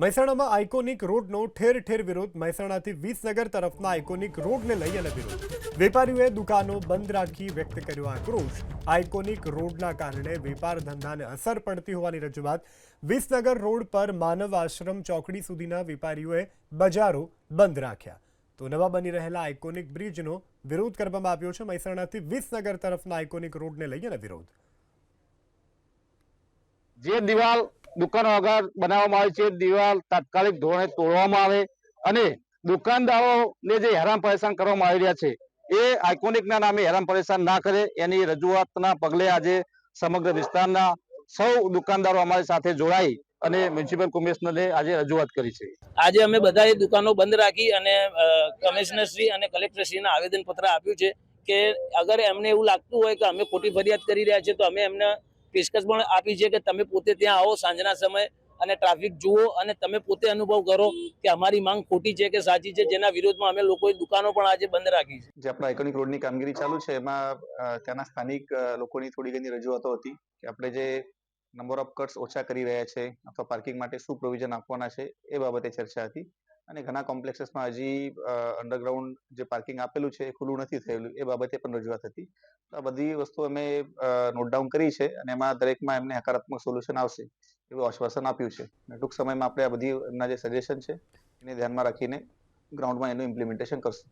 મહેસાણામાં આઇકોનિક રોડનો ઠેર ઠેર વિરોધ. મહેસાણાથી વિસનગર તરફના આઇકોનિક રોડને લઈ અને વિરોધ. વેપારીઓએ દુકાનો બંધ રાખી વ્યક્ત કર્યો આક્રોશ. આઇકોનિક રોડના કારણે વેપાર ધંધાને અસર પડતી હોવાની રજૂઆત. વિસનગર રોડ પર માનવ આશ્રમ ચોકડી સુધીના વેપારીઓએ બજારો બંધ રાખ્યા. તો નવા બની રહેલા આઇકોનિક બ્રિજનો વિરોધ કરવામાં આવ્યો છે. મહેસાણાથી વિસનગર તરફના આઇકોનિક રોડને લઈ અને વિરોધ. જે દિવાલ દુકાનો આગળ બનાવવામાં આવી છે દિવાલ તાત્કાલિક ધોરણે તોડવામાં આવે અને દુકાનદારોને જે હેરાન પરેશાન કરવામાં આવી રહ્યા છે એ આઇકોનિકના નામે હેરાન પરેશાન ના કરે એની રજૂઆતના પગલે આજે સમગ્ર વિસ્તારના સૌ દુકાનદારો અમારી સાથે જોડાઈ અને મ્યુનિસિપલ કમિશનરને આજે રજૂઆત કરી છે. આજે અમે બધાએ દુકાનો બંધ રાખી અને કમિશનરશ્રી અને કલેક્ટરશ્રીને આવેદનપત્ર આપ્યું છે કે અગર એમને એવું લાગતું હોય કે અમે ખોટી ફરિયાદ કરી રહ્યા છીએ તો અમે એમને પેશકશ પણ આપી છે કે તમે પોતે ત્યાં આવો સાંજના સમયે અને ટ્રાફિક જુઓ અને તમે પોતે અનુભવ કરો કે અમારી માંગ ખોટી છે કે સાચી છે, જેના વિરોધમાં અમે લોકોએ દુકાનો પણ આજે બંધ રાખી છે. જે આપણા આઇકોનિક રોડની કામગીરી ચાલુ છે એમાં ત્યાંના સ્થાનિક લોકોની થોડી ઘણી રજૂઆતો હતી કે આપણે જે નંબર ઓફ કટ્સ ઓછા કરી રહ્યા છે અથવા પાર્કિંગ માટે શું પ્રોવિઝન આપવાના છે એ બાબતે ચર્ચા હતી અને ઘણા કોમ્પ્લેક્સીસમાં હજી અંડરગ્રાઉન્ડ જે પાર્કિંગ આપેલું છે એ ખુલ્લું નથી થયેલું એ બાબતે પણ રજૂઆત હતી. તો આ બધી વસ્તુ અમે નોટ ડાઉન કરી છે અને એમાં દરેકમાં એમને હકારાત્મક સોલ્યુશન આવશે એવું આશ્વાસન આપ્યું છે. ટૂંક સમયમાં આપણે આ બધી એમના જે સજેશન છે એને ધ્યાનમાં રાખીને ગ્રાઉન્ડમાં એનું ઇમ્પ્લિમેન્ટેશન કરશું.